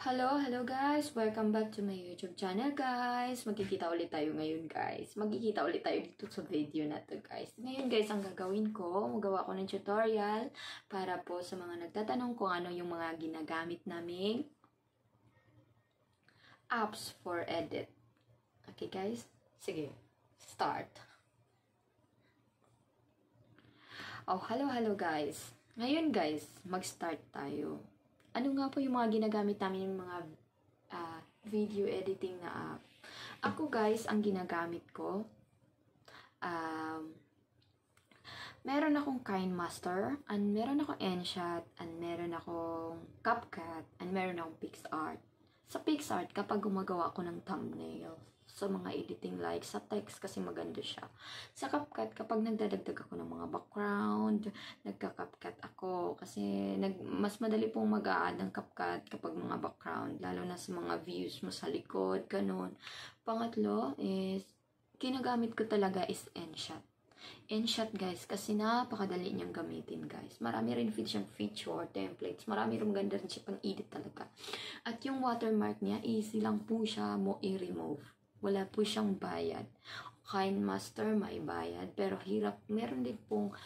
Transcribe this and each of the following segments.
Hello guys! Welcome back to my YouTube channel guys! Magkikita ulit tayo ngayon guys. Magkikita ulit tayo dito sa video na to guys. Ngayon guys, ang gagawin ko, magawa ko ng tutorial para po sa mga nagtatanong kung ano yung mga ginagamit naming apps for edit. Okay guys? Sige, start! Oh, hello guys! Ngayon guys, mag-start tayo. Ano nga po yung mga ginagamit namin yung mga video editing na app? Ako guys, ang ginagamit ko, meron akong KineMaster, and meron akong Enshot, and meron akong CapCut, and meron akong PixArt. Sa PixArt, kapag gumagawa ako ng thumbnail, sa mga editing like sa text kasi maganda siya. Sa CapCut, kapag nagdadagdag ako ng mga background, nagka-CapCut ako kasi mas madali pong mag-a-add ng CapCut kapag mga background, lalo na sa mga views mo sa likod, ganun. Pangatlo is, ginagamit ko talaga is Enshot. Enshot guys, kasi napakadali niyang gamitin guys. Marami rin siyang feature, templates, marami rin ganda rin siya pang edit talaga. At yung watermark niya, easy lang po siya mo i-remove. Wala po siyang bayad. KineMaster may bayad, pero hirap. Meron din pong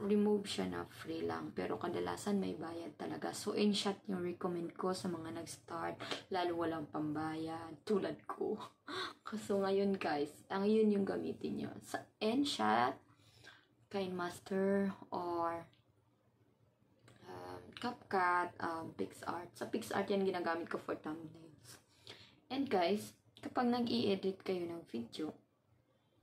remove siya na free lang, pero kadalasan may bayad talaga. So, Enshot yung recommend ko sa mga nag-start, lalo walang pambayad, tulad ko. So, ngayon guys, ang yun yung gamitin nyo. Sa Enshot, KineMaster, or CapCut, PixArt. Sa PixArt yan ginagamit ko for thumbnails. And guys, kapag nag-i-edit kayo ng video,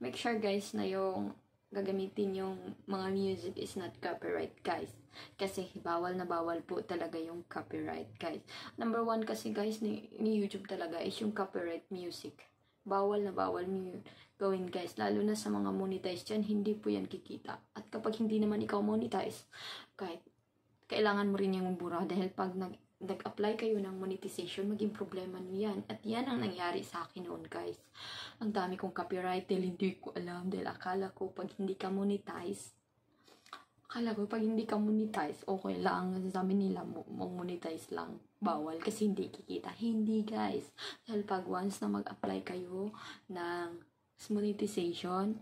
make sure guys na yung gagamitin yung mga music is not copyright guys. Kasi bawal na bawal po talaga yung copyright guys. Number 1 kasi guys ni YouTube talaga is yung copyright music. Bawal na bawal nyo gawin guys. Lalo na sa mga monetize dyan, hindi po yan kikita. At kapag hindi naman ikaw monetize, kahit kailangan mo rin yung bura dahil pag nag-apply kayo ng monetization, maging problema nyo yan. At yan ang nangyari sa akin noon guys. Ang dami kong copyright dahil hindi ko alam. Dahil akala ko pag hindi ka monetize, okay lang. Sabi nila, monetize lang. Bawal kasi hindi kikita. Hindi guys. Dahil pag once na mag-apply kayo ng monetization,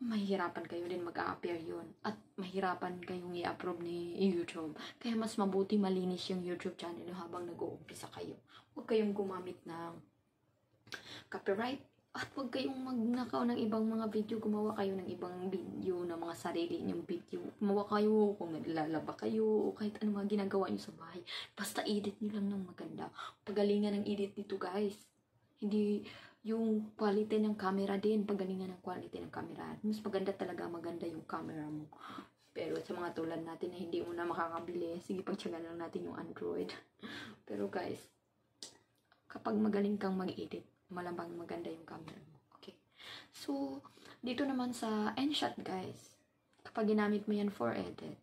mahirapan kayo din mag-a-appear yun. At mahirapan kayong i-approve ni YouTube. Kaya mas mabuti malinis yung YouTube channel habang nag-uumpisa kayo. Huwag kayong gumamit ng copyright. At huwag kayong magnakaw ng ibang mga video. Gumawa kayo ng ibang video na mga sarili niyong video. Gumawa kayo kung naglalaba kayo o kahit ano mga ginagawa niyo sa bahay. Basta edit niyo lang ng maganda. Pagalingan ng edit nito guys. Hindi yung quality ng camera din, pagalingan ng quality ng camera. Mas maganda yung camera mo. Pero sa mga tulad natin na hindi mo na makakabili, sige pagtsaga lang natin yung Android. Pero guys, kapag magaling kang mag-edit, malamang maganda yung camera mo. Okay. So, dito naman sa Enshot guys, kapag ginamit mo yan for edit,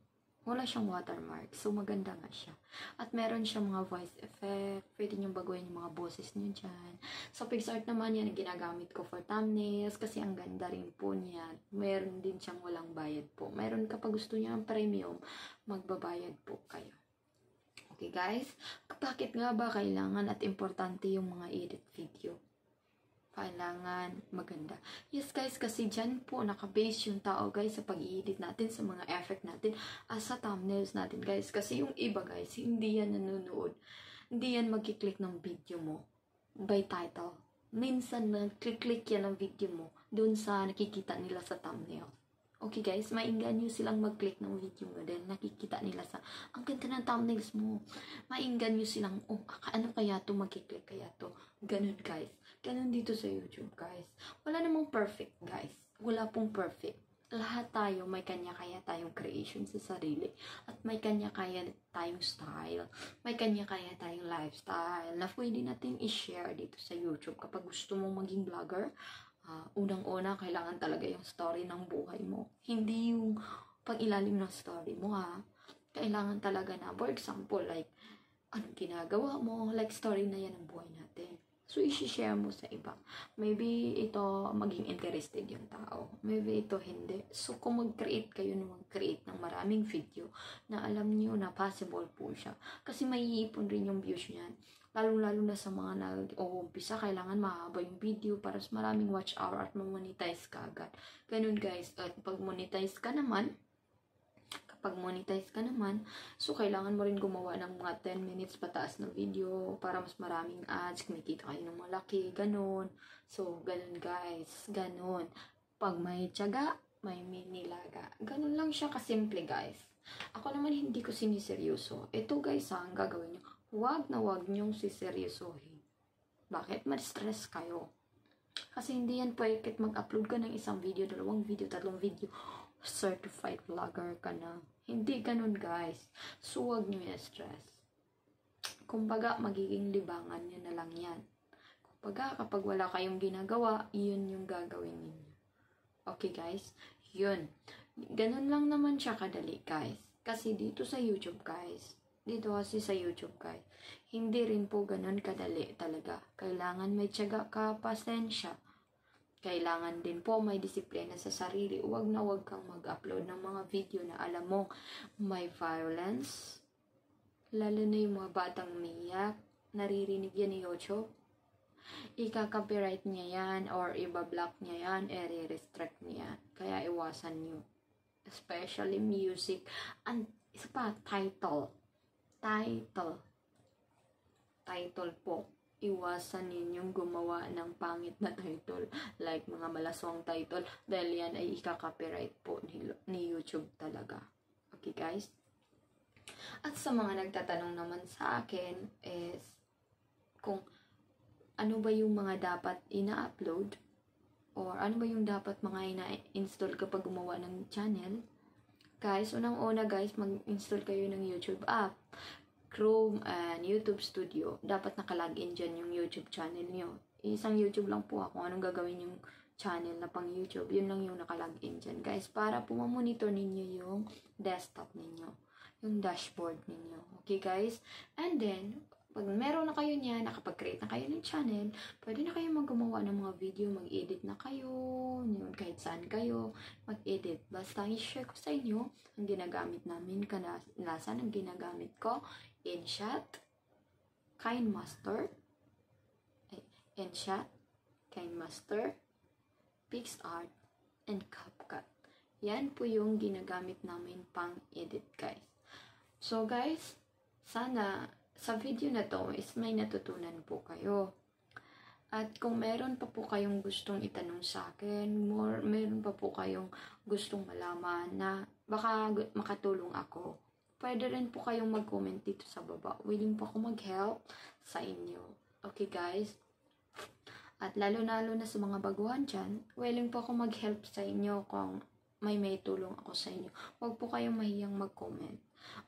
wala siyang watermark. So, maganda nga siya. At meron siyang mga voice effect. Pwede nyo baguhin yung mga boses nyo dyan. Sa PixArt naman yan, ginagamit ko for thumbnails kasi ang ganda rin po niyan. Meron din siyang walang bayad po. Meron kapag gusto nyo ng premium, magbabayad po kayo. Okay guys? Bakit nga ba kailangan at importante yung mga edit video? Kailangan maganda. Yes guys, kasi dyan po nakabase yung tao guys sa pag-i-edit natin, sa mga effect natin, sa thumbnails natin guys. Kasi yung iba guys, hindi yan nanonood. Hindi yan magkiklik ng video mo by title. Minsan nag-click yan ng video mo doon sa nakikita nila sa thumbnail. Okay guys, maingganyo silang mag-click ng video mo dahil nakikita nila sa, ang ganda ng thumbnails mo. Maingganyo silang, oh, ano kaya to, mag-click kaya to. Ganun guys. Ganun dito sa YouTube guys. Wala namang perfect guys. Wala pong perfect. Lahat tayo may kanya-kaya tayong creation sa sarili. At may kanya-kaya tayong style. May kanya-kaya tayong lifestyle na pwede natin i-share dito sa YouTube. Kapag gusto mong maging vlogger, unang-una, kailangan talaga yung story ng buhay mo. Hindi yung pag-ilalim ng story mo ha. Kailangan talaga na, for example, like, anong ginagawa mo, like story na yan ang buhay natin. So, isi-share mo sa iba. Maybe ito maging interested yung tao. Maybe ito hindi. So, kung mag-create kayo mag-create ng maraming video na alam nyo na possible po siya. Kasi may iipon rin yung views niyan. Lalo-lalo na sa mga nag-uumpisa, kailangan mahaba yung video para sa maraming watch hour at ma-monetize ka agad. Ganun guys. At pag monetize ka naman, so kailangan mo rin gumawa ng mga 10 minutes pataas ng video para mas maraming ads, kumikita kayo ng malaki, ganun. So, ganun guys, ganun. Pag may tiyaga, may minilaga. Ganun lang siya kasimple guys. Ako naman hindi ko siniseryoso. Ito guys ang gagawin nyo. Huwag nyong siseryosohin. Bakit? Ma-stress kayo. Kasi hindi yan pwede mag-upload ka ng isang video, 2 video, 3 video. Certified vlogger ka na. Hindi ganun guys. So, huwag nyo stress. Kumbaga, magiging libangan nyo na lang yan. Kumbaga, kapag wala kayong ginagawa, yun yung gagawin ninyo. Okay guys? Yun. Ganun lang naman siya kadali guys. Kasi dito sa YouTube guys, hindi rin po ganun kadali talaga. Kailangan may tiyaga ka, pasensya. Kailangan din po may disiplina sa sarili. Huwag kang mag-upload ng mga video na alam mo may violence. Lalo na yung mga batang umiyak. Naririnig yan ni YouTube. Ika-copyright niya yan or iba-block niya yan, i-restrict niya yan. Kaya iwasan niyo. Especially music. And isa pa, title po. Iwasan ninyong gumawa ng pangit na title. Like mga malaswang title. Dahil yan ay ika-copyright po ni YouTube talaga. Okay guys? At sa mga nagtatanong naman sa akin is kung ano ba yung mga dapat ina-upload or ano ba yung dapat mga ina-install kapag gumawa ng channel. Guys, unang-una guys, mag-install kayo ng YouTube app. Chrome and YouTube Studio. Dapat nakalagin dyan yung YouTube channel nyo. Isang YouTube lang po ako. Anong gagawin yung channel na pang YouTube. Yun lang yung nakalagin dyan, guys. Para po ma-monitor ninyo yung desktop ninyo. Yung dashboard ninyo. Okay, guys? And then, pag meron na kayo niya, nakapag-create na kayo ng channel, pwede na kayo gumawa ng mga video, mag-edit na kayo, yun, kahit saan kayo, mag-edit. Basta i-share ko sa inyo ang ginagamit namin, kadalasan ang ginagamit ko, InShot, KineMaster, PixArt, and CapCut. Yan po yung ginagamit namin pang edit, guys. So, guys, sana sa video na to is may natutunan po kayo. At kung meron pa po kayong gustong itanong sa akin, meron pa po kayong gustong malaman na baka makatulong ako, pwede rin po kayong mag-comment dito sa baba. Willing po ako mag-help sa inyo. Okay guys? At lalo-lalo na sa mga baguhan dyan, willing po ako mag-help sa inyo kung may tulong ako sa inyo. Huwag po kayong mahiyang mag-comment.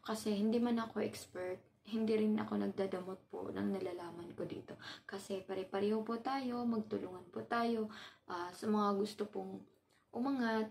Kasi hindi man ako expert, hindi rin ako nagdadamot po ng nalalaman ko dito. Kasi pare-pareho po tayo, magtulungan po tayo. Sa mga gusto pong umangat,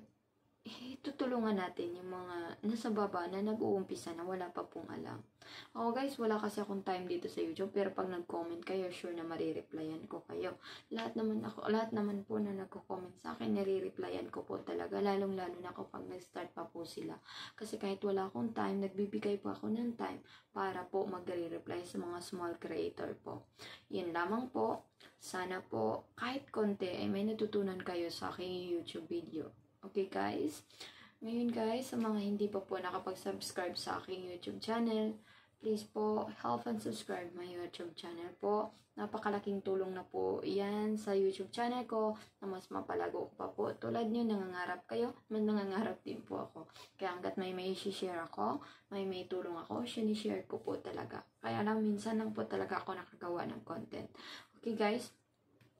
tutulungan natin yung mga nasa baba na nag-uumpisa na wala pa pong alam. Ako guys, wala kasi akong time dito sa YouTube, pero pag nag-comment kayo, sure na marireplyan ko kayo. Lahat naman po na nagko-comment sa akin, nare-replyan ko po talaga, lalong-lalo na kapag nag-start pa po sila. Kasi kahit wala akong time, nagbibigay po ako ng time para po magre-reply sa mga small creator po. Yan lamang po. Sana po kahit konti ay may natutunan kayo sa aking YouTube video. Okay guys? Ngayon guys, sa mga hindi pa po nakapag-subscribe sa aking YouTube channel, please po help and subscribe my YouTube channel po. Napakalaking tulong na po yan sa YouTube channel ko na mas mapalago ko pa po. Tulad nyo, nangangarap kayo, nangangarap din po ako. Kaya hanggat may share ako, may tulong ako, sinishare ko po talaga. Kaya lang minsan lang po talaga ako nakagawa ng content. Okay guys?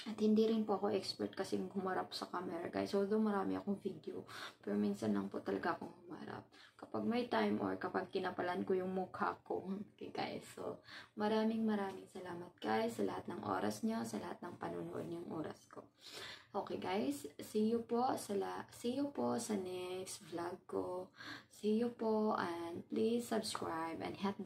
At hindi rin po ako expert kasi humarap sa camera guys. Although marami akong video, pero minsan lang po talaga akong humarap. Kapag may time or kapag kinapalan ko yung mukha ko. Okay guys, so Maraming salamat guys sa lahat ng oras nyo, sa lahat ng panunood niyong oras ko. Okay guys, see you po sa next vlog ko. See you po, and please subscribe and hit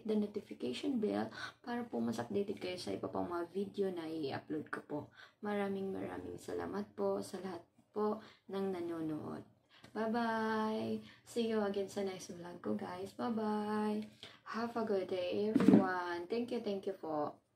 the notification bell para po mas updated kayo sa iba pang mga video na i-upload ko po. Maraming salamat po sa lahat po ng nanonood. Bye-bye! See you again sa next vlog ko guys. Bye-bye! Have a good day everyone. Thank you po.